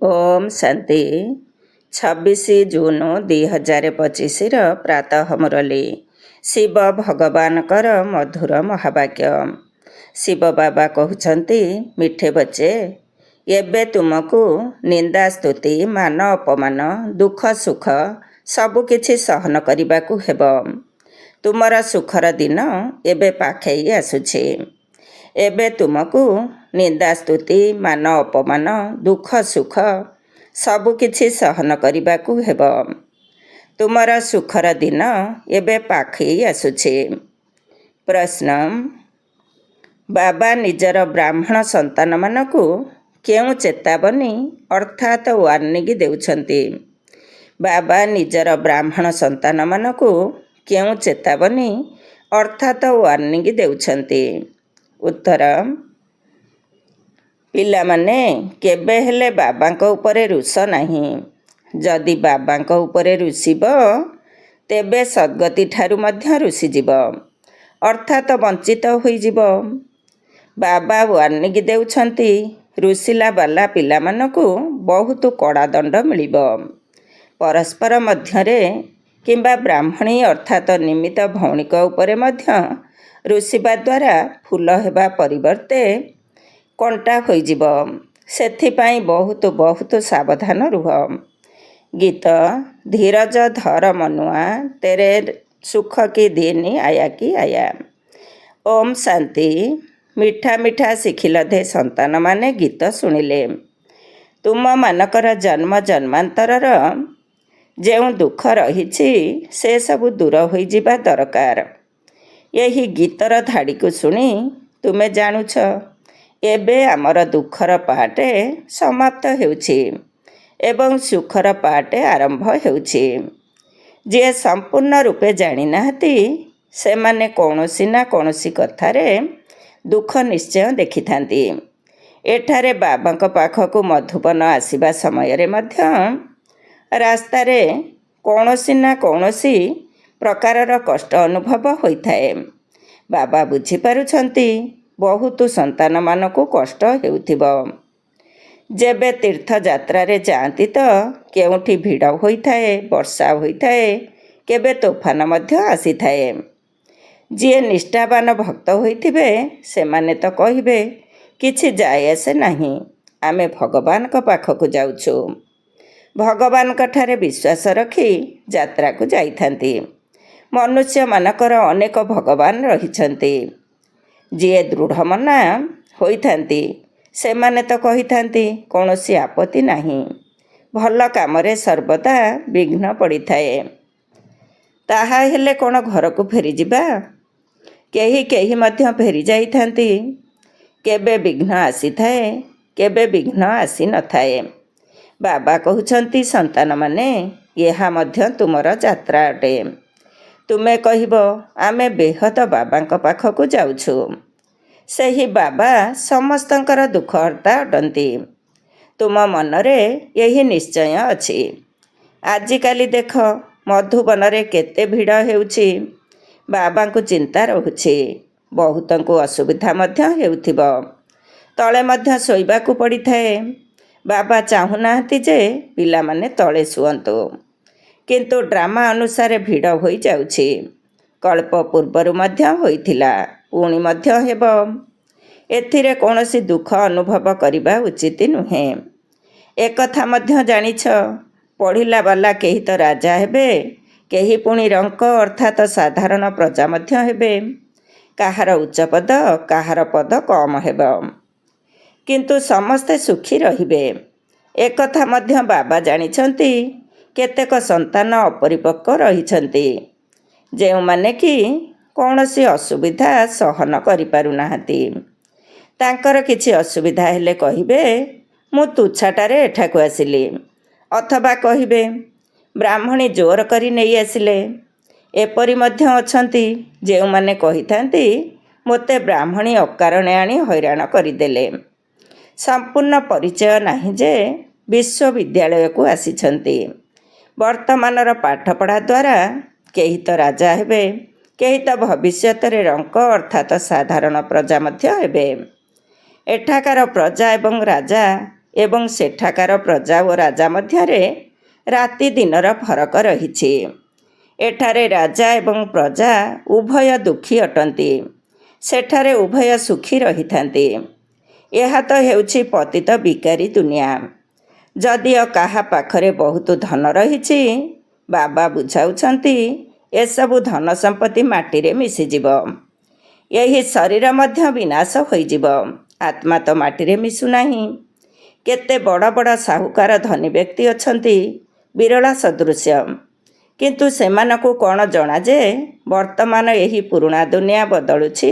ओम शांति 26 जून 2025 प्रातः मुरली शिव भगवान कर मधुर महावाक्य। शिव बाबा कहते मिठे बच्चे एबे तुमको निंदा स्तुति मान अपमान दुख सुख सबकिछि सहन करबाकू हेब। तुमर सुखर दिन एबे पाखई आसुछि। एबे तुमको निंदा स्तुति मान अपमान दुख सुख सबकिछि सहन करबाकू हेब। तुमर सुखर दिन एबे पाखई आसुछि। प्रश्न बाबा निजर ब्राह्मण संतान मानकू केउ चेतावनी अर्थात वार्निंग देउछंती। बाबा निजर ब्राह्मण संतान मानकू केउ चेतावनी अर्थात वार्निंग देउछंती। उत्तर पिला माने केबे हेले बाबांक उपरे रुष नहीं। जदि बाबांक उपरे रुषिब तेबे सद्गति ठारू मध्य रुषिजिब अर्थात वंचित होइजिब। बाबा वार्निंग देउछंती रुषिला बाला पिला मानकू बहुत कड़ा दंड मिलिब। परस्पर मध्यरे किंबा ब्राह्मणी अर्थात निमित्त भौणिक उपरे मध्य रुषिबा द्वारा फूल हेबा परिवर्ते कंटा होइजिब। सेथिपाई बहुत बहुत सावधान रुह। गीत धीरज धर मनुआ तेरे सुख की दिन आया कि आया। ओम शांति मिठा मिठा शिखिलधे संतान माने गीत शुणिले। तुम मानकर जन्म जन्मांतरर जेउ दुख रहिछि से सबु दूर होइजिबा दरकार। यही गीतर धाड़ी को शुणी तुमे जानुछ एबे आमर दुखर पाटे समाप्त हेउछि एवं सुखर पाटे आरंभ हेउछि। जे संपूर्ण रूपे जानी नाहती से माने कौनसी ना कौनसी कथारे दुख निश्चय देखिथांती। एठारे बाबांक पाखकू मधुबन आसिबा समय रे मध्य रास्तारे कौनसी ना कौनसी प्रकारर कष्ट अनुभव होइथाए। बाबा बुझी पारुछंती बहुत संतान मानकू कष्ट हेउथिब। जेबे तीर्थ यात्रारे जाआंती तो केउठी भिड़ होइथाए वर्षा होइथाए केबे तोफान मध्य आसीथाए। जिए निष्ठावान भक्त होइथिबे सेमाने तो कहिबे किछि जाय आसे नाही आमे भगवान का पाखकू जाउछु। भगवान कठारे विश्वास रखी यात्रा को जाइथांती। मनुष्य मानकर अनेक भगवान रहिछंती। जिए दृढ़ मना होइथांती सेमाने तो कहिथांती कौनसी आपत्ति नाही भल कामरे सर्वदा विघ्न पड़िथाए। ताहा हेले कोन घर को फेरी जिबा। केही केही मध्य फेरी जाइथांती। केबे विघ्न आसीथाए केबे विघ्न आसी नथाए। बाबा कहउछंती संतान माने एहा मध्य तुमर यात्रा अटे। तुमे कहिब आमे बेहद बाबांक पाखकू जाउछु। सेही बाबा समस्तंकर दुख हर्ता अटंती। तुम मनरे यही निश्चय अछि। आजिकाली देख मधुबनरे केते भिड़ हेउछि। बाबांकू चिंता रहुछि। बहुतंकू असुविधा मध्य हेउथिब। तळे मध्य सोइबाकू पड़िथाए। बाबा चाहू नाहंती जे पिला माने तळे सुअंतु किंतु ड्रामा अनुसार भिड़ होई जाउछि। कल्प पूर्वरु मध्य होइथिला पुणी मध्य हेब। एथिरे कौनसी दुख अनुभव करिबा उचित नुहे। एकथा मध्य जानिछ पढ़िला बाला केही तो राजा हेबे केही पुणी रंक अर्थात साधारण प्रजा मध्य हेबे। काहार उच्च पद काहार पद कम हेब किंतु समस्ते सुखी रहिबे। एकथा मध्य बाबा जानिछंती केतेक संतान अपरिपक्व रहिछंती जेउ माने कि कौनसी असुविधा सहन करि पारु नाहंती। तांकर किछि असुविधा हेले कहिबे मु तुच्छाटारे एठाकू आसिली अथवा कहिबे ब्राह्मणी जोर करी नेई आसिले। एपरि मध्य अछंती जेउ माने कहिथांती मोते ब्राह्मणी अकारणे आनी हैराण करिदेले। संपूर्ण परिचय नाही जे विश्वविद्यालय को आसिछंती। वर्तमानर पाठपढ़ा द्वारा केही तो राजा हेबे केही तो भविष्यत रे रंक अर्थात साधारण प्रजा मध्य हेबे। एठाकार प्रजा एवं राजा ଏବଂ ସେଠାକାର ପ୍ରଜା ଓ ରାଜା ମଧ୍ୟରେ ରାତି ଦିନର ଫରକ ରହିଛି। ଏଠାରେ ରାଜା ଏବଂ ପ୍ରଜା ଉଭୟ ଦୁଃଖୀ ଅଟନ୍ତି, ସେଠାରେ ଉଭୟ ସୁଖୀ ରହିଥାନ୍ତି। ଏହା ତ ହେଉଛି ପତିତ ବିକାରୀ ଦୁନିଆ। ଯଦିଓ କାହା ପାଖରେ ବହୁତ ଧନ ରହିଛି, ବାବା ବୁଝାଉଛନ୍ତି ଏସବୁ ଧନ ସମ୍ପତ୍ତି ମାଟିରେ ମିଶିଯିବ। ଏହି ଶରୀର ମଧ୍ୟ ବିନାଶ ହୋଇଯିବ, ଆତ୍ମା ତ ମାଟିରେ ମିଶୁନାହିଁ। କେତେ ବଡ଼ ବଡ଼ ସାହୁକାର ଧନୀ ବ୍ୟକ୍ତି ଅଛନ୍ତି, ବିରଳା ସଦୃଶ୍ୟ, କିନ୍ତୁ ସେମାନଙ୍କୁ କ'ଣ ଜଣା ଯେ ବର୍ତ୍ତମାନ ଏହି ପୁରୁଣା ଦୁନିଆ ବଦଳୁଛି?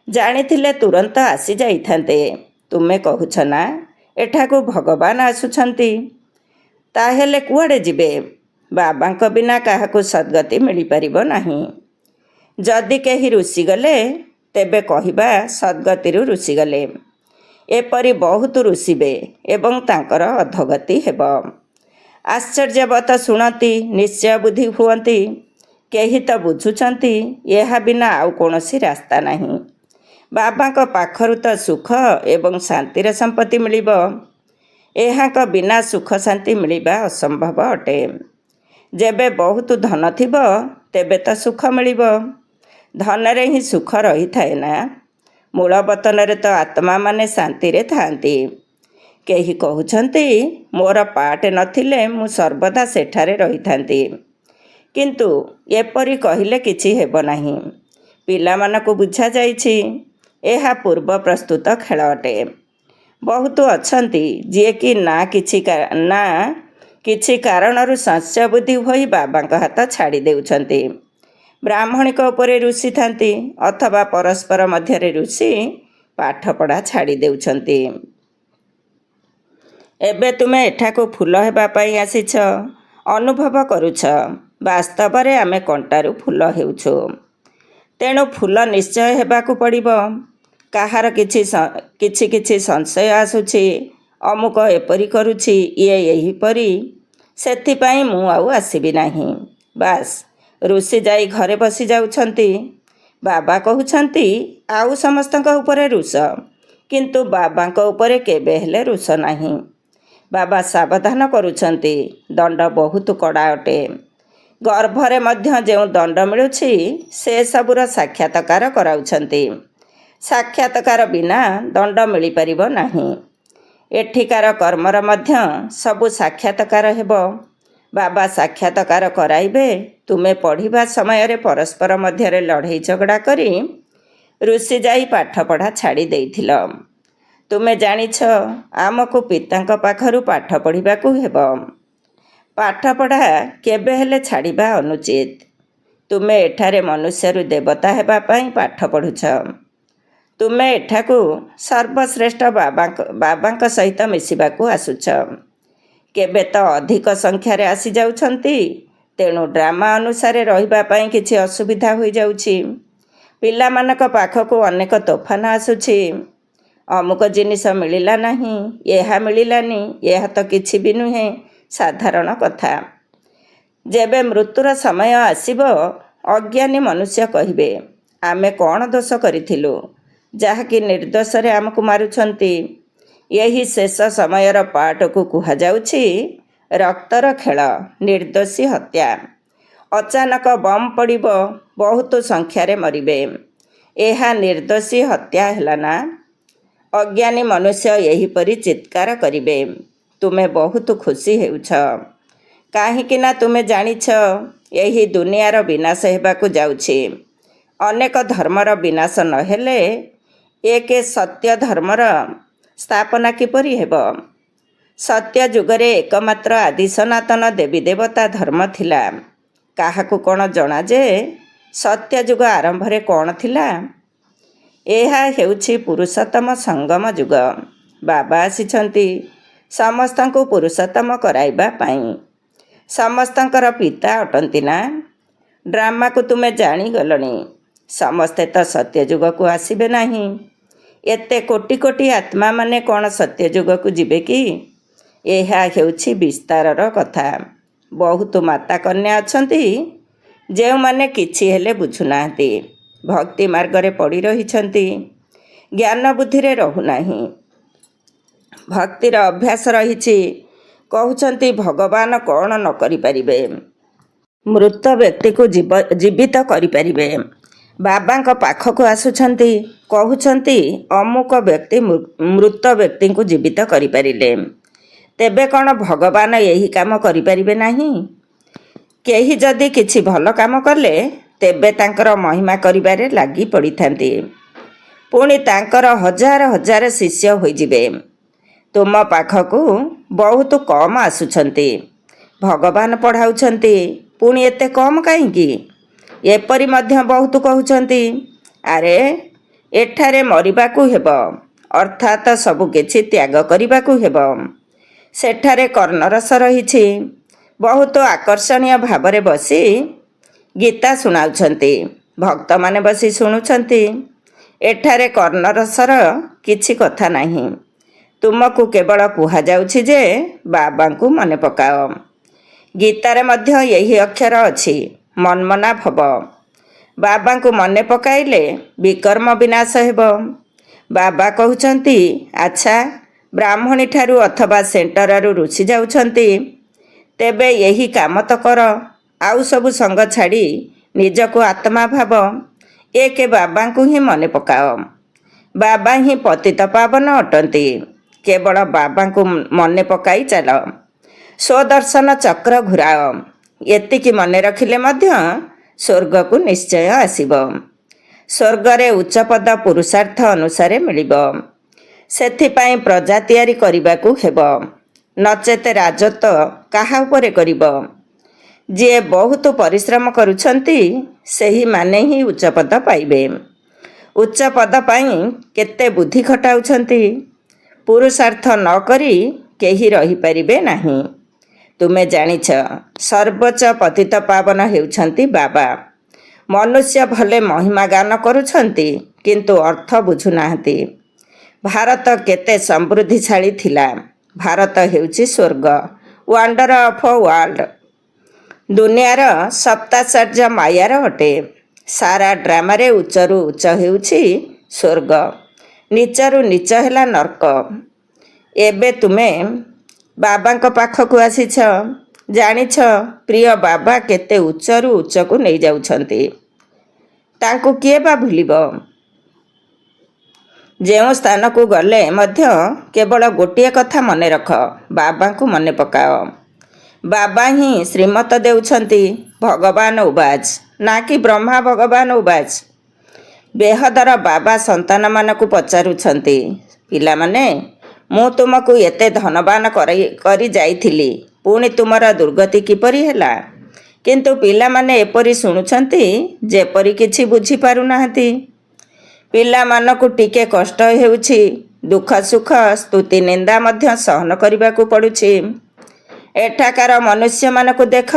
ଜାଣିଥିଲେ ତୁରନ୍ତ ଆସିଯାଇଥାନ୍ତେ। ତୁମେ କହୁଛ ନା ଏଠାକୁ ଭଗବାନ ଆସୁଛନ୍ତି, ତାହେଲେ କୁଆଡ଼େ ଯିବେ? ବାବାଙ୍କ ବିନା କାହାକୁ ସଦ୍ଗତି ମିଳିପାରିବ ନାହିଁ। ଯଦି କେହି ରୁଷିଗଲେ ତେବେ କହିବା ସଦ୍ଗତିରୁ ରୁଷିଗଲେ। ଏପରି ବହୁତ ରୁଷିବେ ଏବଂ ତାଙ୍କର ଅଧୋଗତି ହେବ। ଆଶ୍ଚର୍ଯ୍ୟବତ ଶୁଣନ୍ତି, ନିଶ୍ଚୟ ବୁଦ୍ଧି ହୁଅନ୍ତି। କେହି ତ ବୁଝୁଛନ୍ତି ଏହା ବିନା ଆଉ କୌଣସି ରାସ୍ତା ନାହିଁ। ବାବାଙ୍କ ପାଖରୁ ତ ସୁଖ ଏବଂ ଶାନ୍ତିର ସମ୍ପତ୍ତି ମିଳିବ। ଏହାଙ୍କ ବିନା ସୁଖ ଶାନ୍ତି ମିଳିବା ଅସମ୍ଭବ ଅଟେ। ଯେବେ ବହୁତ ଧନ ଥିବ ତେବେ ତ ସୁଖ ମିଳିବ। ଧନରେ ହିଁ ସୁଖ ରହିଥାଏ ନା? ମୂଳ ବତନରେ ତ ଆତ୍ମାମାନେ ଶାନ୍ତିରେ ଥାଆନ୍ତି। କେହି କହୁଛନ୍ତି ମୋର ପାଟ ନଥିଲେ ମୁଁ ସର୍ବଦା ସେଠାରେ ରହିଥାନ୍ତି। କିନ୍ତୁ ଏପରି କହିଲେ କିଛି ହେବ ନାହିଁ। ପିଲାମାନଙ୍କୁ ବୁଝାଯାଇଛି ଏହା ପୂର୍ବ ପ୍ରସ୍ତୁତ ଖେଳ ଅଟେ। ବହୁତ ଅଛନ୍ତି ଯିଏକି ନା କିଛି କାରଣରୁ ସଂଶୟ ବୁଦ୍ଧି ହୋଇ ବାବାଙ୍କ ହାତ ଛାଡ଼ି ଦେଉଛନ୍ତି। ବ୍ରାହ୍ମଣିକ ଉପରେ ରୁଷିଥାନ୍ତି ଅଥବା ପରସ୍ପର ମଧ୍ୟରେ ରୁଷି ପାଠପଢ଼ା ଛାଡ଼ି ଦେଉଛନ୍ତି। ଏବେ ତୁମେ ଏଠାକୁ ଫୁଲ ହେବା ପାଇଁ ଆସିଛ, ଅନୁଭବ କରୁଛ। ବାସ୍ତବରେ ଆମେ କଣ୍ଟାରୁ ଫୁଲ ହେଉଛୁ। ତେଣୁ ଫୁଲ ନିଶ୍ଚୟ ହେବାକୁ ପଡ଼ିବ। କାହାର କିଛି ସଂଶୟ ଆସୁଛି, ଅମୁକ ଏପରି କରୁଛି, ଇଏ ଏହିପରି, ସେଥିପାଇଁ ମୁଁ ଆଉ ଆସିବି ନାହିଁ। ବାସ୍, ରୁଷି ଯାଇ ଘରେ ବସି ଯାଉଛନ୍ତି। ବାବା କହୁଛନ୍ତି ଆଉ ସମସ୍ତଙ୍କ ଉପରେ ରୁଷ, କିନ୍ତୁ ବାବାଙ୍କ ଉପରେ କେବେ ହେଲେ ରୁଷ ନାହିଁ। ବାବା ସାବଧାନ କରୁଛନ୍ତି, ଦଣ୍ଡ ବହୁତ କଡ଼ା ଅଟେ। ଗର୍ଭରେ ମଧ୍ୟ ଯେଉଁ ଦଣ୍ଡ ମିଳୁଛି ସେସବୁର ସାକ୍ଷାତକାର କରାଉଛନ୍ତି। ସାକ୍ଷାତକାର ବିନା ଦଣ୍ଡ ମିଳିପାରିବ ନାହିଁ। ଏଠିକାର କର୍ମର ମଧ୍ୟ ସବୁ ସାକ୍ଷାତକାର ହେବ। ବାବା ସାକ୍ଷାତକାର କରାଇବେ। ତୁମେ ପଢ଼ିବା ସମୟରେ ପରସ୍ପର ମଧ୍ୟରେ ଲଢ଼େଇ ଝଗଡ଼ା କରି ରୁଷି ଯାଇ ପାଠପଢ଼ା ଛାଡ଼ି ଦେଇଥିଲ। ତୁମେ ଜାଣିଛ ଆମକୁ ପିତାଙ୍କ ପାଖରୁ ପାଠ ପଢ଼ିବାକୁ ହେବ। ପାଠପଢ଼ା କେବେ ହେଲେ ଛାଡ଼ିବା ଅନୁଚିତ। ତୁମେ ଏଠାରେ ମନୁଷ୍ୟରୁ ଦେବତା ହେବା ପାଇଁ ପାଠ ପଢ଼ୁଛ। ତୁମେ ଏଠାକୁ ସର୍ବଶ୍ରେଷ୍ଠ ବାବାଙ୍କ ସହିତ ମିଶିବାକୁ ଆସୁଛ। କେବେ ତ ଅଧିକ ସଂଖ୍ୟାରେ ଆସିଯାଉଛନ୍ତି, ତେଣୁ ଡ୍ରାମା ଅନୁସାରେ ରହିବା ପାଇଁ କିଛି ଅସୁବିଧା ହୋଇଯାଉଛି। ପିଲାମାନଙ୍କ ପାଖକୁ ଅନେକ ତୋଫାନ ଆସୁଛି। ଅମୁକ ଜିନିଷ ମିଳିଲା ନାହିଁ, ଏହା ମିଳିଲାନି, ଏହା ତ କିଛି ବି ନୁହେଁ, ସାଧାରଣ କଥା। ଯେବେ ମୃତ୍ୟୁର ସମୟ ଆସିବ, ଅଜ୍ଞାନୀ ମନୁଷ୍ୟ କହିବେ ଆମେ କ'ଣ ଦୋଷ କରିଥିଲୁ ଯାହାକି ନିର୍ଦ୍ଦୋଷରେ ଆମକୁ ମାରୁଛନ୍ତି। ଏହି ଶେଷ ସମୟର ପାଠକୁ କୁହାଯାଉଛି ରକ୍ତର ଖେଳ, ନିର୍ଦ୍ଦୋଷୀ ହତ୍ୟା। ଅଚାନକ ବମ୍ ପଡ଼ିବ, ବହୁତ ସଂଖ୍ୟାରେ ମରିବେ। ଏହା ନିର୍ଦ୍ଦୋଷୀ ହତ୍ୟା ହେଲା ନା? ଅଜ୍ଞାନୀ ମନୁଷ୍ୟ ଏହିପରି ଚିତ୍କାର କରିବେ। ତୁମେ ବହୁତ ଖୁସି ହେଉଛ, କାହିଁକି ନା ତୁମେ ଜାଣିଛ ଏହି ଦୁନିଆର ବିନାଶ ହେବାକୁ ଯାଉଛି। ଅନେକ ଧର୍ମର ବିନାଶ ନହେଲେ ଏକ ସତ୍ୟ ଧର୍ମର ସ୍ଥାପନା କିପରି ହେବ? ସତ୍ୟ ଯୁଗରେ ଏକମାତ୍ର ଆଦି ସନାତନ ଦେବୀ ଦେବତା ଧର୍ମ ଥିଲା। କାହାକୁ କ'ଣ ଜଣା ଯେ ସତ୍ୟ ଯୁଗ ଆରମ୍ଭରେ କ'ଣ ଥିଲା? ଏହା ହେଉଛି ପୁରୁଷୋତ୍ତମ ସଙ୍ଗମ ଯୁଗ। ବାବା ଆସିଛନ୍ତି ସମସ୍ତଙ୍କୁ ପୁରୁଷୋତ୍ତମ କରାଇବା ପାଇଁ। ସମସ୍ତଙ୍କର ପିତା ଅଟନ୍ତି ନା? ଡ୍ରାମାକୁ ତୁମେ ଜାଣିଗଲଣି। ସମସ୍ତେ ତ ସତ୍ୟ ଯୁଗକୁ ଆସିବେ ନାହିଁ। ଏତେ କୋଟି କୋଟି ଆତ୍ମାମାନେ କ'ଣ ସତ୍ୟ ଯୁଗକୁ ଯିବେ କି? ଏହା ହେଉଛି ବିସ୍ତାରର କଥା। ବହୁତ ମାତା କନ୍ୟା ଅଛନ୍ତି ଯେଉଁମାନେ କିଛି ହେଲେ ବୁଝୁନାହାନ୍ତି, ଭକ୍ତି ମାର୍ଗରେ ପଡ଼ି ରହିଛନ୍ତି, ଜ୍ଞାନ ବୁଦ୍ଧିରେ ରହୁନାହିଁ। ଭକ୍ତିର ଅଭ୍ୟାସ ରହିଛି। କହୁଛନ୍ତି ଭଗବାନ କ'ଣ ନ କରିପାରିବେ, ମୃତ ବ୍ୟକ୍ତିକୁ ଜୀବିତ କରିପାରିବେ। ବାବାଙ୍କ ପାଖକୁ ଆସୁଛନ୍ତି, କହୁଛନ୍ତି ଅମୁକ ବ୍ୟକ୍ତି ମୃତ ବ୍ୟକ୍ତିଙ୍କୁ ଜୀବିତ କରିପାରିଲେ, ତେବେ କ'ଣ ଭଗବାନ ଏହି କାମ କରିପାରିବେ ନାହିଁ? କେହି ଯଦି କିଛି ଭଲ କାମ କଲେ ତେବେ ତାଙ୍କର ମହିମା କରିବାରେ ଲାଗି ପଡ଼ିଥାନ୍ତି। ପୁଣି ତାଙ୍କର ହଜାର ହଜାର ଶିଷ୍ୟ ହୋଇଯିବେ। ତୁମ ପାଖକୁ ବହୁତ କମ୍ ଆସୁଛନ୍ତି। ଭଗବାନ ପଢ଼ାଉଛନ୍ତି, ପୁଣି ଏତେ କମ୍ କାହିଁକି? ଏପରି ମଧ୍ୟ ବହୁତ କହୁଛନ୍ତି, ଆରେ ଏଠାରେ ମରିବାକୁ ହେବ, ଅର୍ଥାତ୍ ସବୁ କିଛି ତ୍ୟାଗ କରିବାକୁ ହେବ। ସେଠାରେ କର୍ଣ୍ଣରସ ରହିଛି। ବହୁତ ଆକର୍ଷଣୀୟ ଭାବରେ ବସି ଗୀତା ଶୁଣାଉଛନ୍ତି। ଭକ୍ତମାନେ ବସି ଶୁଣୁଛନ୍ତି। ଏଠାରେ କର୍ଣ୍ଣରସର କିଛି କଥା ନାହିଁ। ତୁମକୁ କେବଳ କୁହାଯାଉଛି ଯେ ବାବାଙ୍କୁ ମନେ ପକାଅ। ଗୀତାରେ ମଧ୍ୟ ଏହି ଅକ୍ଷର ଅଛି, ମନ୍ମନା ଭବ। ବାବାଙ୍କୁ ମନେ ପକାଇଲେ ବିକର୍ମ ବିନାଶ ହେବ। ବାବା କହୁଛନ୍ତି, ଆଚ୍ଛା, ବ୍ରାହ୍ମଣୀଠାରୁ ଅଥବା ସେଣ୍ଟରରୁ ରୁଷି ଯାଉଛନ୍ତି, ତେବେ ଏହି କାମ ତ କର। ଆଉ ସବୁ ସଙ୍ଗ ଛାଡ଼ି ନିଜକୁ ଆତ୍ମା ଭାବ। ଏକେ ବାବାଙ୍କୁ ହିଁ ମନେ ପକାଅ। ବାବା ହିଁ ପତିତ ପାବନ ଅଟନ୍ତି। କେବଳ ବାବାଙ୍କୁ ମନେ ପକାଇ ଚାଲ। ସ୍ୱଦର୍ଶନ ଚକ୍ର ଘୁରାଅ। ଏତିକି ମନେ ରଖିଲେ ମଧ୍ୟ ସ୍ୱର୍ଗକୁ ନିଶ୍ଚୟ ଆସିବ। ସ୍ୱର୍ଗରେ ଉଚ୍ଚପଦ ପୁରୁଷାର୍ଥ ଅନୁସାରେ ମିଳିବ। ସେଥିପାଇଁ ପ୍ରଜା ତିଆରି କରିବାକୁ ହେବ, ନଚେତ ରାଜତ୍ୱ କାହା ଉପରେ କରିବ? ଯିଏ ବହୁତ ପରିଶ୍ରମ କରୁଛନ୍ତି ସେହିମାନେ ହିଁ ଉଚ୍ଚପଦ ପାଇବେ। ଉଚ୍ଚପଦ ପାଇଁ କେତେ ବୁଦ୍ଧି ଖଟାଉଛନ୍ତି। ପୁରୁଷାର୍ଥ ନ କରି କେହି ରହିପାରିବେ ନାହିଁ। ତୁମେ ଜାଣିଛ, ସର୍ବୋଚ୍ଚ ପତିତ ପାବନ ହେଉଛନ୍ତି ବାବା। ମନୁଷ୍ୟ ଭଲେ ମହିମା ଗାନ କରୁଛନ୍ତି, କିନ୍ତୁ ଅର୍ଥ ବୁଝୁନାହାନ୍ତି। ଭାରତ କେତେ ସମୃଦ୍ଧିଶାଳୀ ଥିଲା। ଭାରତ ହେଉଛି ସ୍ୱର୍ଗ, ୱାଣ୍ଡର ଅଫ ୱାର୍ଲଡ। ଦୁନିଆର ସପ୍ତାଶ୍ଚର୍ଯ୍ୟ ମାୟାର ଅଟେ। ସାରା ଡ୍ରାମାରେ ଉଚ୍ଚରୁ ଉଚ୍ଚ ହେଉଛି ସ୍ୱର୍ଗ, ନିଚରୁ ନିଚ ହେଲା ନର୍କ। ଏବେ ତୁମେ ବାବାଙ୍କ ପାଖକୁ ଆସିଛ। ଜାଣିଛ, ପ୍ରିୟ ବାବା କେତେ ଉଚ୍ଚରୁ ଉଚ୍ଚକୁ ନେଇଯାଉଛନ୍ତି। ତାଙ୍କୁ କିଏ ବା ଭୁଲିବ? ଯେଉଁ ସ୍ଥାନକୁ ଗଲେ ମଧ୍ୟ କେବଳ ଗୋଟିଏ କଥା ମନେ ରଖ, ବାବାଙ୍କୁ ମନେ ପକାଅ। ବାବା ହିଁ ଶ୍ରୀମତ ଦେଉଛନ୍ତି, ଭଗବାନ ଉବାଚ, ନା କି ବ୍ରହ୍ମା ଭଗବାନ ଉବାଚ। ବେହଦର ବାବା ସନ୍ତାନମାନଙ୍କୁ ପଚାରୁଛନ୍ତି, ପିଲାମାନେ, ମୁଁ ତୁମକୁ ଏତେ ଧନବାନ କରି ଯାଇଥିଲି, ପୁଣି ତୁମର ଦୁର୍ଗତି କିପରି ହେଲା? କିନ୍ତୁ ପିଲାମାନେ ଏପରି ଶୁଣୁଛନ୍ତି ଯେପରି କିଛି ବୁଝିପାରୁନାହାନ୍ତି। ପିଲାମାନଙ୍କୁ ଟିକେ କଷ୍ଟ ହେଉଛି, ଦୁଃଖ ସୁଖ ସ୍ତୁତି ନିନ୍ଦା ମଧ୍ୟ ସହନ କରିବାକୁ ପଡ଼ୁଛି। ଏଠାକାର ମନୁଷ୍ୟମାନଙ୍କୁ ଦେଖ,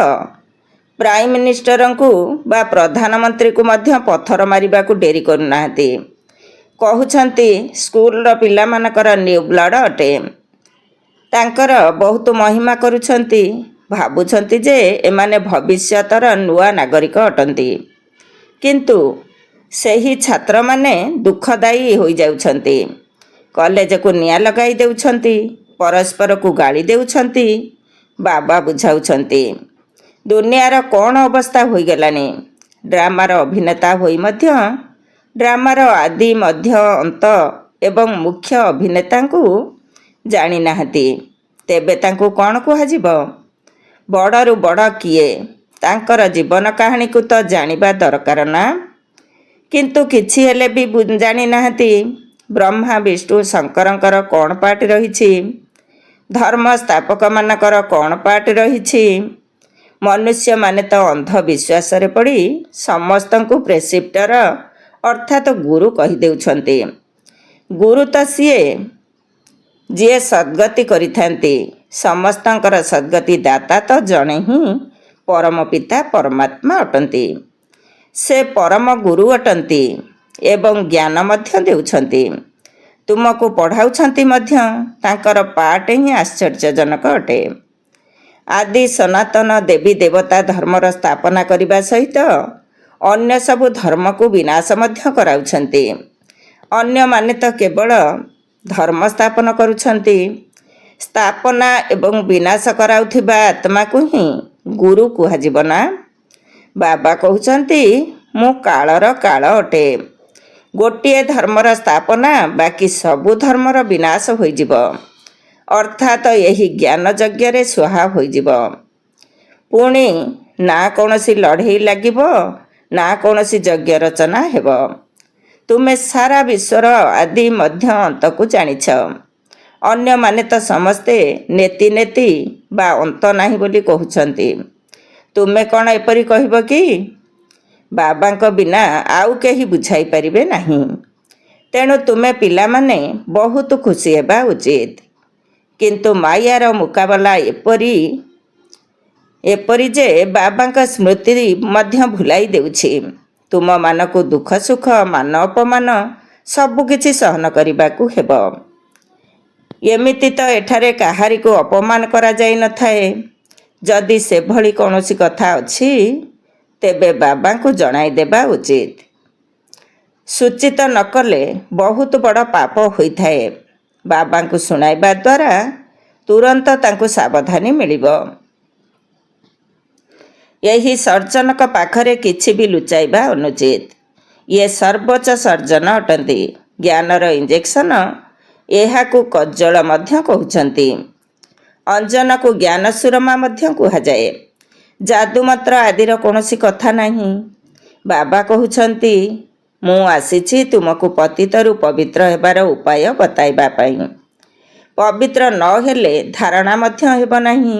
ପ୍ରାଇମ୍ ମିନିଷ୍ଟରଙ୍କୁ ବା ପ୍ରଧାନମନ୍ତ୍ରୀଙ୍କୁ ମଧ୍ୟ ପଥର ମାରିବାକୁ ଡେରି କରୁନାହାନ୍ତି। କହୁଛନ୍ତି ସ୍କୁଲର ପିଲାମାନଙ୍କର ନ୍ୟୁ ବ୍ଲଡ଼ ଅଟେ। ତାଙ୍କର ବହୁତ ମହିମା କରୁଛନ୍ତି। ଭାବୁଛନ୍ତି ଯେ ଏମାନେ ଭବିଷ୍ୟତର ନୂଆ ନାଗରିକ ଅଟନ୍ତି। କିନ୍ତୁ ସେହି ଛାତ୍ରମାନେ ଦୁଃଖଦାୟୀ ହୋଇଯାଉଛନ୍ତି। କଲେଜକୁ ନିଆଁ ଲଗାଇ ଦେଉଛନ୍ତି, ପରସ୍ପରକୁ ଗାଳି ଦେଉଛନ୍ତି। ବାବା ବୁଝାଉଛନ୍ତି, ଦୁନିଆର କ'ଣ ଅବସ୍ଥା ହୋଇଗଲାଣି। ଡ୍ରାମାର ଅଭିନେତା ହୋଇ ମଧ୍ୟ ଡ୍ରାମାର ଆଦି ମଧ୍ୟ ଅନ୍ତ ଏବଂ ମୁଖ୍ୟ ଅଭିନେତାଙ୍କୁ ଜାଣିନାହାନ୍ତି। ତେବେ ତାଙ୍କୁ କ'ଣ କୁହାଯିବ? ବଡ଼ରୁ ବଡ଼ କିଏ? ତାଙ୍କର ଜୀବନ କାହାଣୀକୁ ତ ଜାଣିବା ଦରକାର ନା? କିନ୍ତୁ କିଛି ହେଲେ ବି ଜାଣିନାହାନ୍ତି। ବ୍ରହ୍ମା ବିଷ୍ଣୁ ଶଙ୍କରଙ୍କର କ'ଣ ପାର୍ଟ ରହିଛି? ଧର୍ମ ସ୍ଥାପକମାନଙ୍କର କ'ଣ ପାର୍ଟ ରହିଛି? ମନୁଷ୍ୟମାନେ ତ ଅନ୍ଧବିଶ୍ୱାସରେ ପଡ଼ି ସମସ୍ତଙ୍କୁ ପ୍ରେସିପ୍ଟର ଅର୍ଥାତ୍ ଗୁରୁ କହିଦେଉଛନ୍ତି। ଗୁରୁ ତ ସିଏ ଯିଏ ସଦ୍ଗତି କରିଥାନ୍ତି। ସମସ୍ତଙ୍କର ସଦ୍ଗତି ଦାତା ତ ଜଣେ ହିଁ ପରମ ପିତା ପରମାତ୍ମା ଅଟନ୍ତି। ସେ ପରମ ଗୁରୁ ଅଟନ୍ତି ଏବଂ ଜ୍ଞାନ ମଧ୍ୟ ଦେଉଛନ୍ତି। ତୁମକୁ ପଢ଼ାଉଛନ୍ତି ମଧ୍ୟ। ତାଙ୍କର ପାଠ ହିଁ ଆଶ୍ଚର୍ଯ୍ୟଜନକ ଅଟେ। ଆଦି ସନାତନ ଦେବୀ ଦେବତା ଧର୍ମର ସ୍ଥାପନା କରିବା ସହିତ ଅନ୍ୟ ସବୁ ଧର୍ମକୁ ବିନାଶ ମଧ୍ୟ କରାଉଛନ୍ତି। ଅନ୍ୟମାନେ ତ କେବଳ ଧର୍ମ ସ୍ଥାପନ କରୁଛନ୍ତି। ସ୍ଥାପନା ଏବଂ ବିନାଶ କରାଉଥିବା ଆତ୍ମାକୁ ହିଁ ଗୁରୁ କୁହାଯିବ ନା। ବାବା କହୁଛନ୍ତି, ମୁଁ କାଳର କାଳ ଅଟେ। ଗୋଟିଏ ଧର୍ମର ସ୍ଥାପନା, ବାକି ସବୁ ଧର୍ମର ବିନାଶ ହୋଇଯିବ। ଅର୍ଥାତ୍ ଏହି ଜ୍ଞାନ ଯଜ୍ଞରେ ସୁହା ହୋଇଯିବ। ପୁଣି ନା କୌଣସି ଲଢ଼େଇ ଲାଗିବ, ନା କୌଣସି ଯଜ୍ଞ ରଚନା ହେବ। ତୁମେ ସାରା ବିଶ୍ୱର ଆଦି ମଧ୍ୟ ଅନ୍ତକୁ ଜାଣିଛ। ଅନ୍ୟମାନେ ତ ସମସ୍ତେ ନେତି ନେତି ବା ଅନ୍ତ ନାହିଁ ବୋଲି କହୁଛନ୍ତି। ତୁମେ କ'ଣ ଏପରି କହିବ କି? ବାବାଙ୍କ ବିନା ଆଉ କେହି ବୁଝାଇ ପାରିବେ ନାହିଁ। ତେଣୁ ତୁମେ ପିଲାମାନେ ବହୁତ ଖୁସି ହେବା ଉଚିତ। କିନ୍ତୁ ମାୟାର ମୁକାବିଲା ଏପରି ଯେ ବାବାଙ୍କ ସ୍ମୃତି ମଧ୍ୟ ଭୁଲାଇ ଦେଉଛି। ତୁମମାନଙ୍କୁ ଦୁଃଖ ସୁଖ, ମାନ ଅପମାନ ସବୁକିଛି ସହନ କରିବାକୁ ହେବ। ଏମିତି ତ ଏଠାରେ କାହାରିକୁ ଅପମାନ କରାଯାଇନଥାଏ। ଯଦି ସେଭଳି କୌଣସି କଥା ଅଛି, ତେବେ ବାବାଙ୍କୁ ଜଣାଇଦେବା ଉଚିତ। ସୂଚିତ ନ କଲେ ବହୁତ ବଡ଼ ପାପ ହୋଇଥାଏ। ବାବାଙ୍କୁ ଶୁଣାଇବା ଦ୍ୱାରା ତୁରନ୍ତ ତାଙ୍କୁ ସାବଧାନୀ ମିଳିବ। ଏହି ସର୍ଜନଙ୍କ ପାଖରେ କିଛି ବି ଲୁଚାଇବା ଅନୁଚିତ। ଇଏ ସର୍ବୋଚ୍ଚ ସର୍ଜନ ଅଟନ୍ତି। ଜ୍ଞାନର ଇଞ୍ଜେକ୍ସନ। ଏହାକୁ କଜ୍ଜଳ ମଧ୍ୟ କହୁଛନ୍ତି। ଅଞ୍ଜନକୁ ଜ୍ଞାନ ସୁରମା ମଧ୍ୟ କୁହାଯାଏ। ଯାଦୁମନ୍ତ୍ର ଆଦିର କୌଣସି କଥା ନାହିଁ। ବାବା କହୁଛନ୍ତି, ମୁଁ ଆସିଛି ତୁମକୁ ପତିତରୁ ପବିତ୍ର ହେବାର ଉପାୟ ବତାଇବା ପାଇଁ। ପବିତ୍ର ନ ହେଲେ ଧାରଣା ମଧ୍ୟ ହେବ ନାହିଁ।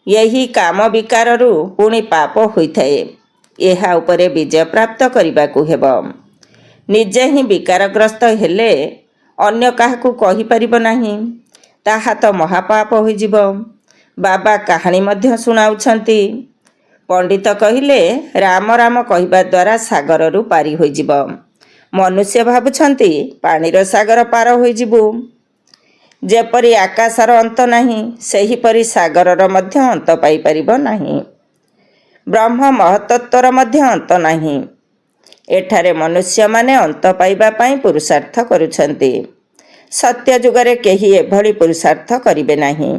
ଏହି କାମ ବିକାରରୁ ପୁଣି ପାପ ହୋଇଥାଏ। ଏହା ଉପରେ ବିଜୟ ପ୍ରାପ୍ତ କରିବାକୁ ହେବ। ନିଜେ ହିଁ ବିକାରଗ୍ରସ୍ତ ହେଲେ ଅନ୍ୟ କାହାକୁ କହିପାରିବ ନାହିଁ। ତାହା ତ ମହାପାପ ହୋଇଯିବ। ବାବା କାହାଣୀ ମଧ୍ୟ ଶୁଣାଉଛନ୍ତି। ପଣ୍ଡିତ କହିଲେ, ରାମ ରାମ କହିବା ଦ୍ୱାରା ସାଗରରୁ ପାରି ହୋଇଯିବ। ମନୁଷ୍ୟ ଭାବୁଛନ୍ତି ପାଣିର ସାଗର ପାର ହୋଇଯିବୁ। ଯେପରି ଆକାଶର ଅନ୍ତ ନାହିଁ, ସେହିପରି ସାଗରର ମଧ୍ୟ ଅନ୍ତ ପାଇପାରିବ ନାହିଁ। ବ୍ରହ୍ମ ମହତ୍ତତ୍ୱର ମଧ୍ୟ ଅନ୍ତ ନାହିଁ। ଏଠାରେ ମନୁଷ୍ୟମାନେ ଅନ୍ତ ପାଇବା ପାଇଁ ପୁରୁଷାର୍ଥ କରୁଛନ୍ତି। ସତ୍ୟ ଯୁଗରେ କେହି ଏଭଳି ପୁରୁଷାର୍ଥ କରିବେ ନାହିଁ।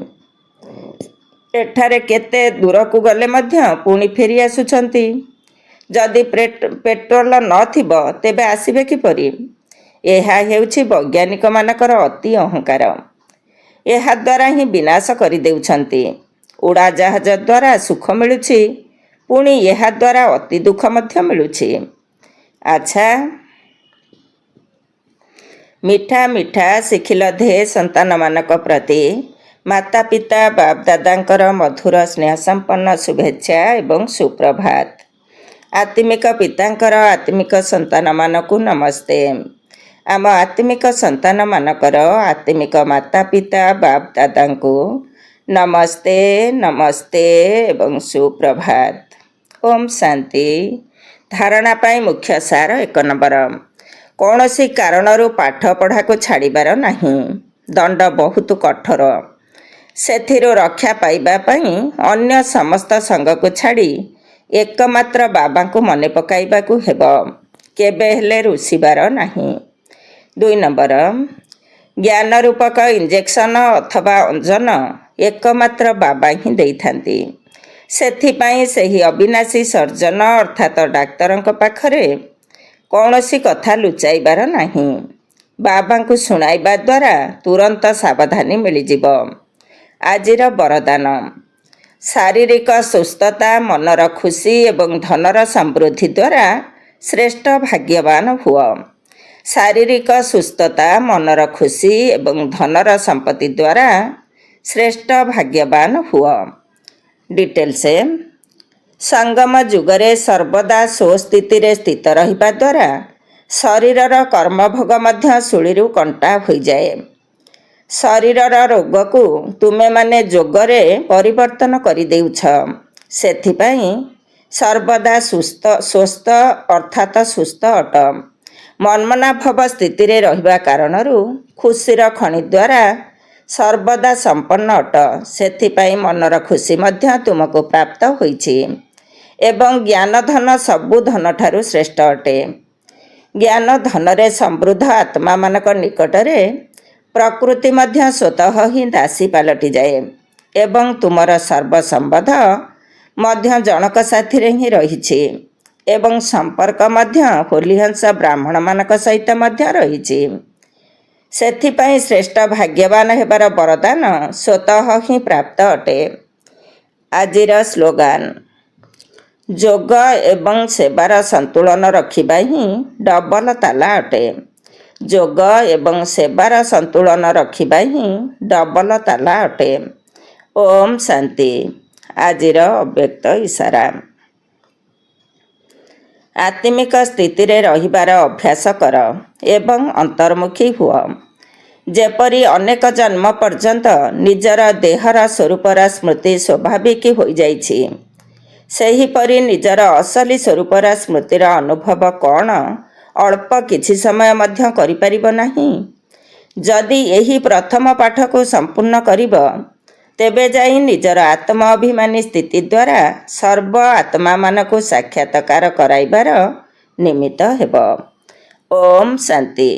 ଏଠାରେ କେତେ ଦୂରକୁ ଗଲେ ମଧ୍ୟ ପୁଣି ଫେରି ଆସୁଛନ୍ତି। ଯଦି ପେଟ୍ରୋଲ ନଥିବ, ତେବେ ଆସିବେ କିପରି? ଏହା ହେଉଛି ବୈଜ୍ଞାନିକମାନଙ୍କର ଅତି ଅହଙ୍କାର। ଏହାଦ୍ୱାରା ହିଁ ବିନାଶ କରିଦେଉଛନ୍ତି। ଉଡ଼ାଜାହାଜ ଦ୍ୱାରା ସୁଖ ମିଳୁଛି, ପୁଣି ଏହାଦ୍ୱାରା ଅତି ଦୁଃଖ ମଧ୍ୟ ମିଳୁଛି। ଆଚ୍ଛା, ମିଠା ମିଠା ଶିଖିଲ ଧେ ସନ୍ତାନମାନଙ୍କ ପ୍ରତି ମାତା ପିତା ବାପ ଦାଦାଙ୍କର ମଧୁର ସ୍ନେହ ସମ୍ପନ୍ନ ଶୁଭେଚ୍ଛା ଏବଂ ସୁପ୍ରଭାତ। ଆତ୍ମିକ ପିତାଙ୍କର ଆତ୍ମିକ ସନ୍ତାନମାନଙ୍କୁ ନମସ୍ତେ। ଆମ ଆତ୍ମିକ ସନ୍ତାନମାନଙ୍କର ଆତ୍ମିକ ମାତା ପିତା ବାପ ଦାଦାଙ୍କୁ ନମସ୍ତେ ନମସ୍ତେ ଏବଂ ସୁପ୍ରଭାତ। ଓମ୍ ଶାନ୍ତି। ଧାରଣା ପାଇଁ ମୁଖ୍ୟ ସାର 1 ନମ୍ବର। କୌଣସି କାରଣରୁ ପାଠ ପଢ଼ାକୁ ଛାଡ଼ିବାର ନାହିଁ। ଦଣ୍ଡ ବହୁତ କଠୋର। ସେଥିରୁ ରକ୍ଷା ପାଇବା ପାଇଁ ଅନ୍ୟ ସମସ୍ତ ସଙ୍ଗକୁ ଛାଡ଼ି ଏକମାତ୍ର ବାବାଙ୍କୁ ମନେ ପକାଇବାକୁ ହେବ। କେବେ ହେଲେ ରୁଷିବାର ନାହିଁ। 2 ନମ୍ବର। ଜ୍ଞାନ ରୂପକ ଇଞ୍ଜେକ୍ସନ ଅଥବା ଅଞ୍ଜନ ଏକମାତ୍ର ବାବା ହିଁ ଦେଇଥାନ୍ତି। ସେଥିପାଇଁ ସେହି ଅବିନାଶୀ ସର୍ଜନ ଅର୍ଥାତ୍ ଡାକ୍ତରଙ୍କ ପାଖରେ କୌଣସି କଥା ଲୁଚାଇବାର ନାହିଁ। ବାବାଙ୍କୁ ଶୁଣାଇବା ଦ୍ୱାରା ତୁରନ୍ତ ସାବଧାନୀ ମିଳିଯିବ। ଆଜିର ବରଦାନ। ଶାରୀରିକ ସୁସ୍ଥତା, ମନର ଖୁସି ଏବଂ ଧନର ସମୃଦ୍ଧି ଦ୍ୱାରା ଶ୍ରେଷ୍ଠ ଭାଗ୍ୟବାନ ହୁଅ। ଶାରୀରିକ ସୁସ୍ଥତା, ମନର ଖୁସି ଏବଂ ଧନର ସମ୍ପତ୍ତି ଦ୍ୱାରା ଶ୍ରେଷ୍ଠ ଭାଗ୍ୟବାନ ହୁଅ। ଡିଟେଲ୍ସ। ସଙ୍ଗମ ଯୁଗରେ ସର୍ବଦା ସ୍ୱସ୍ଥିତିରେ ସ୍ଥିତ ରହିବା ଦ୍ୱାରା ଶରୀରର କର୍ମଭୋଗ ମଧ୍ୟ ଶୂଳୀରୁ କଣ୍ଟା ହୋଇଯାଏ। ଶରୀରର ରୋଗକୁ ତୁମେମାନେ ଯୋଗରେ ପରିବର୍ତ୍ତନ କରିଦେଉଛ। ସେଥିପାଇଁ ସର୍ବଦା ସ୍ୱସ୍ଥ ଅର୍ଥାତ୍ ସୁସ୍ଥ ଅଟ। ମନ୍ମନାଭବ ସ୍ଥିତିରେ ରହିବା କାରଣରୁ ଖୁସିର ଖଣି ଦ୍ୱାରା ସର୍ବଦା ସମ୍ପନ୍ନ ଅଟ। ସେଥିପାଇଁ ମନର ଖୁସି ମଧ୍ୟ ତୁମକୁ ପ୍ରାପ୍ତ ହୋଇଛି ଏବଂ ଜ୍ଞାନଧନ ସବୁ ଧନଠାରୁ ଶ୍ରେଷ୍ଠ ଅଟେ। ଜ୍ଞାନ ଧନରେ ସମୃଦ୍ଧ ଆତ୍ମାମାନଙ୍କ ନିକଟରେ ପ୍ରକୃତି ମଧ୍ୟ ସ୍ୱତଃ ହିଁ ଦାସୀ ପାଲଟିଯାଏ ଏବଂ ତୁମର ସର୍ବସମ୍ବନ୍ଧ ମଧ୍ୟ ଜଣକ ସାଥିରେ ହିଁ ରହିଛି ଏବଂ ସମ୍ପର୍କ ମଧ୍ୟ ହୋଲିହଂସ ବ୍ରାହ୍ମଣମାନଙ୍କ ସହିତ ମଧ୍ୟ ରହିଛି। ସେଥିପାଇଁ ଶ୍ରେଷ୍ଠ ଭାଗ୍ୟବାନ ହେବାର ବରଦାନ ସ୍ୱତଃ ହିଁ ପ୍ରାପ୍ତ ଅଟେ। ଆଜିର ସ୍ଲୋଗାନ, ଯୋଗ ଏବଂ ସେବାର ସନ୍ତୁଳନ ରଖିବା ହିଁ ଡବଲ ତାଲା ଅଟେ। ଯୋଗ ଏବଂ ସେବାର ସନ୍ତୁଳନ ରଖିବା ହିଁ ଡବଲ ତାଲା ଅଟେ। ଓମ୍ ଶାନ୍ତି। ଆଜିର ଅବ୍ୟକ୍ତ ଇଶାରା। ଆତ୍ମିକ ସ୍ଥିତିରେ ରହିବାର ଅଭ୍ୟାସ କର ଏବଂ ଅନ୍ତର୍ମୁଖୀ ହୁଅ। ଯେପରି ଅନେକ ଜନ୍ମ ପର୍ଯ୍ୟନ୍ତ ନିଜର ଦେହର ସ୍ୱରୂପର ସ୍ମୃତି ସ୍ୱାଭାବିକ ହୋଇଯାଇଛି, ସେହିପରି ନିଜର ଅସଲି ସ୍ୱରୂପର ସ୍ମୃତିର ଅନୁଭବ କ'ଣ ଅଳ୍ପ କିଛି ସମୟ ମଧ୍ୟ କରିପାରିବ ନାହିଁ? ଯଦି ଏହି ପ୍ରଥମ ପାଠକୁ ସମ୍ପୂର୍ଣ୍ଣ କରିବ, ତେବେ ଯାଇ ନିଜର ଆତ୍ମ ଅଭିମାନୀ ସ୍ଥିତି ଦ୍ୱାରା ସର୍ବ ଆତ୍ମାମାନଙ୍କୁ ସାକ୍ଷାତକାର କରାଇବାର ନିମିତ୍ତ ହେବ। ଓମ୍ ଶାନ୍ତି।